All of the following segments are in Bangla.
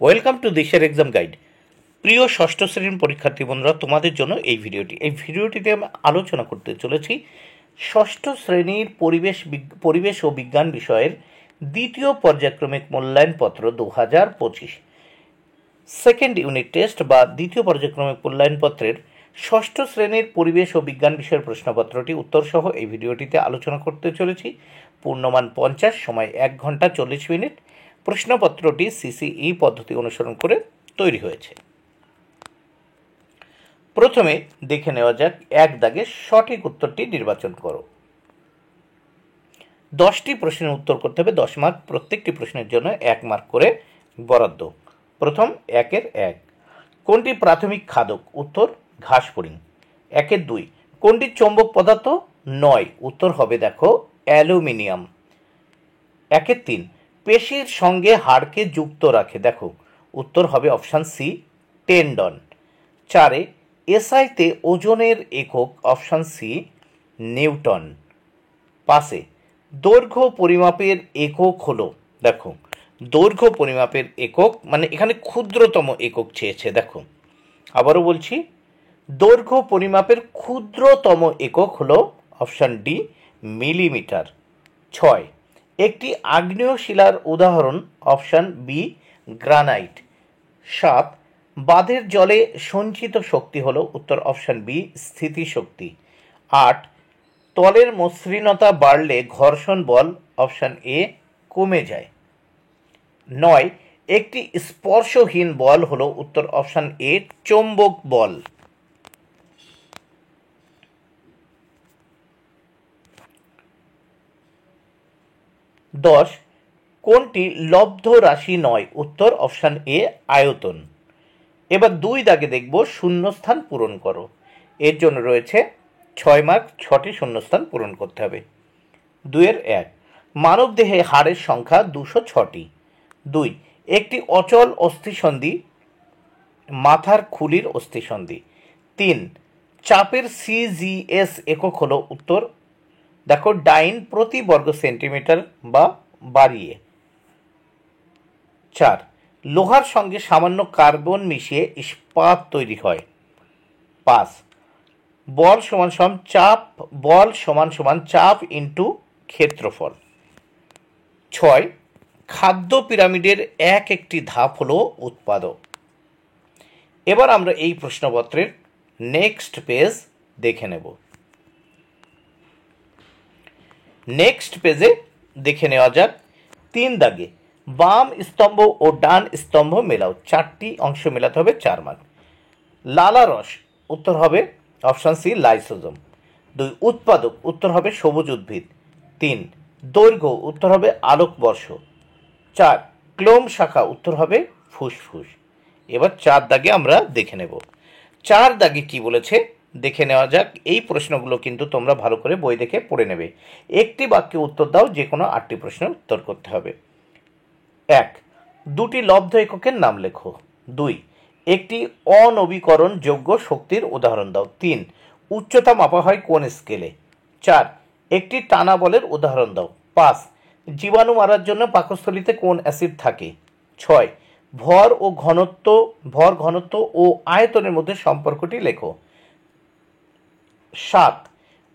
ওয়েলকাম টু দিশার এক্সাম গাইড। প্রিয় ষষ্ঠ শ্রেণীর পরীক্ষার্থী বন্ধুরা, তোমাদের জন্য এই ভিডিওটিতে আমি আলোচনা করতে চলেছি ষষ্ঠ শ্রেণীর পরিবেশ ও বিজ্ঞান বিষয়ের দ্বিতীয় পর্যায়ক্রমিক মূল্যায়নপত্র 2025 সেকেন্ড ইউনিট টেস্ট বা দ্বিতীয় পর্যায়ক্রমিক মূল্যায়নপত্রের ষষ্ঠ শ্রেণীর পরিবেশ ও বিজ্ঞান বিষয়ের প্রশ্নপত্রটি উত্তরসহ এই ভিডিওটিতে আলোচনা করতে চলেছি। পূর্ণমান 50, সময় 1 ঘন্টা 40 মিনিট। প্রশ্নপত্রটি সিসিই পদ্ধতি অনুসরণ করে তৈরি হয়েছে। প্রথমে দেখে নেওয়া যাক, 1 দাগে সঠিক উত্তরটি নির্বাচন করো। 10টি প্রশ্নের উত্তর করতে হবে, 10 মার্ক। প্রত্যেকটি প্রশ্নের জন্য 1 মার্ক করে বরাদ্দ। প্রথম 1-এর 1, কোনটি প্রাথমিক খাদক? উত্তর ঘাস ফড়িং। 1-এর 2, কোনটি চৌম্বক পদার্থ নয়? উত্তর হবে দেখো অ্যালুমিনিয়াম। 1-এর 3, পেশির সঙ্গে হাড়কে যুক্ত রাখে, দেখো উত্তর হবে অপশান সি টেন্ডন। 4-এ এসআইতে ওজনের একক, অপশান সি নিউটন। 5-এ দৈর্ঘ্য পরিমাপের একক হলো, দেখো দৈর্ঘ্য পরিমাপের একক মানে এখানে ক্ষুদ্রতম একক চেয়েছে, দেখো আবারও বলছি, দৈর্ঘ্য পরিমাপের ক্ষুদ্রতম একক হলো অপশান ডি মিলিমিটার। 6, একটি আগ্নেয় শিলার উদাহরণ, অপশান বি গ্রানাইট। 7, বাঁধের জলে সঞ্চিত শক্তি হলো, উত্তর অপশান বি স্থিতিশক্তি। 8, তলের মসৃণতা বাড়লে ঘর্ষণ বল, অপশান এ কমে যায়। 9, একটি স্পর্শহীন বল হলো, উত্তর অপশান এ চৌম্বক বল। 10, কোনটি লব্ধ রাশি নয়? উত্তর অপশান এ আয়তন। এবার 2 দাগে দেখব শূন্যস্থান পূরণ করো। এর জন্য রয়েছে 6 মার্ক, 6টি শূন্যস্থান পূরণ করতে হবে। 2-এর 1, মানবদেহে হাড়ের সংখ্যা 206টি। 2, একটি অচল অস্থিসন্ধি মাথার খুলির অস্থিসন্ধি। 3, চাপের সিজিএস একক হলো, উত্তর দেখো ডাইন প্রতি বর্গ সেন্টিমিটার বা বাড়িয়ে। 4, লোহার সঙ্গে সামান্য কার্বন মিশিয়ে ইস্পাত তৈরি হয়। 5, বল সমান চাপ ইন্টু ক্ষেত্রফল। 6, খাদ্য পিরামিডের একটি ধাপ হলো উৎপাদক। এবার আমরা এই প্রশ্নপত্রের নেক্সট পেজ দেখে নেব। নেক্সট পেজে দেখে নেওয়া যাক, 3 দাগে বাম স্তম্ভ ও ডান স্তম্ভ মেলাও। 4টি অংশ মেলাতে হবে, 4 মার্ক। লালারস, উত্তর হবে অপশান সি লাইসোজোম। 2, উৎপাদক, উত্তর হবে সবুজ উদ্ভিদ। 3, দৈর্ঘ্য, উত্তর হবে আলোকবর্ষ। 4, ক্লোম শাখা, উত্তর হবে ফুসফুস। এবার 4 দাগে আমরা দেখে নেব। 4 দাগে কি বলেছে দেখে নেওয়া যাক। এই প্রশ্নগুলো কিন্তু তোমরা ভালো করে বই দেখে পড়ে নেবে। একটি বাক্যে উত্তর দাও, যে কোনো 8টি প্রশ্নের উত্তর করতে হবে। 1, দুটি লব্ধ এককের নাম লেখো। 2, একটি অনবীকরণ যোগ্য শক্তির উদাহরণ দাও। 3, উচ্চতা মাপা হয় কোন স্কেলে? 4, একটি টানা বলের উদাহরণ দাও। 5, জীবাণু মারার জন্য পাকস্থলীতে কোন অ্যাসিড থাকে? 6, ভর ঘনত্ব ও আয়তনের মধ্যে সম্পর্কটি লেখো। 7,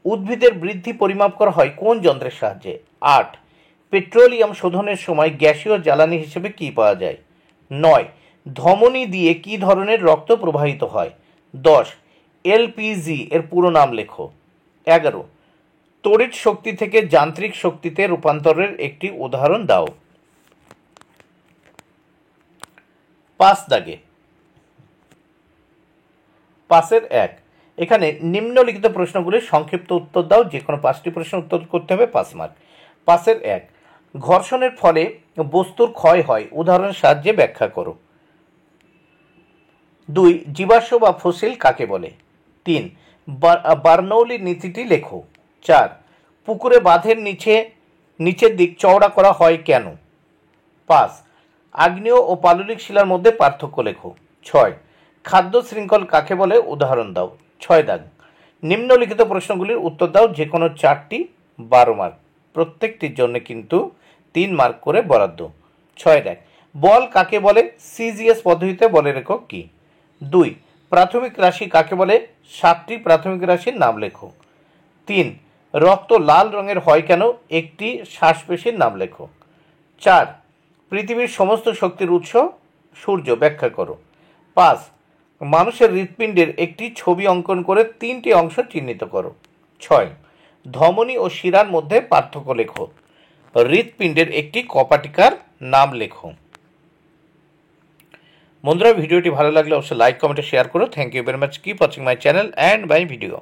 উদ্ভিদের বৃদ্ধি পরিমাপ করা হয় কোন যন্ত্রের সাহায্যে? 8, পেট্রোলিয়াম শোধনের সময় গ্যাসীয় জ্বালানি হিসেবে কি পাওয়া যায়? 9, ধমনী দিয়ে কি ধরনের রক্ত প্রবাহিত হয়? 10, এলপিজি এর পুরো নাম লেখো। 11, তড়িৎ শক্তি থেকে যান্ত্রিক শক্তিতে রূপান্তরের একটি উদাহরণ দাও। 5 দাগে 5-এর 1, এখানে নিম্নলিখিত প্রশ্নগুলির সংক্ষিপ্ত উত্তর দাও, যে কোনো 5টি প্রশ্নের উত্তর করতে হবে, 5 মার্ক। 5-এর 1, ঘর্ষণের ফলে বস্তুর ক্ষয় হয়, উদাহরণের সাহায্যে ব্যাখ্যা করো। 2, জীবাশ্ম বা ফসিল কাকে বলে? 3, বার্নৌলির নীতিটি লেখো। 4, পুকুরে বাঁধের নিচের দিক চওড়া করা হয় কেন? 5, আগ্নেয় ও পাললিক শিলার মধ্যে পার্থক্য লেখো। 6, খাদ্য শৃঙ্খল কাকে বলে, উদাহরণ দাও। 6 দাগ, নিম্নলিখিত প্রশ্নগুলির উত্তর দাও, যে কোনো 4টি 12 মার্ক। প্রত্যেকটির জন্য কিন্তু 3 মার্ক করে বরাদ্দ। 6 দাগ, বল কাকে বলে? সিজিএস পদ্ধতিতে বলের একক কি? 2. প্রাথমিক রাশি কাকে বলে? 7টি প্রাথমিক রাশির নাম লেখো। 3. রক্ত লাল রঙের হয় কেন? একটি শ্বাসপেশির নাম লেখো। 4. পৃথিবীর সমস্ত শক্তির উৎস সূর্য, ব্যাখ্যা করো। 5. মানুষের হৃৎপিণ্ডের একটি ছবি অঙ্কন করে 3টি অংশ চিহ্নিত করো। 6. ধমনী ও শিরার মধ্যে পার্থক্য লেখো। হৃৎপিণ্ডের একটি কপাটিকার নাম লেখো। বন্ধুরা, ভিডিওটি ভালো লাগলে অবশ্যই লাইক, কমেন্ট, শেয়ার করো। Thank you very much. Keep watching my channel and my video.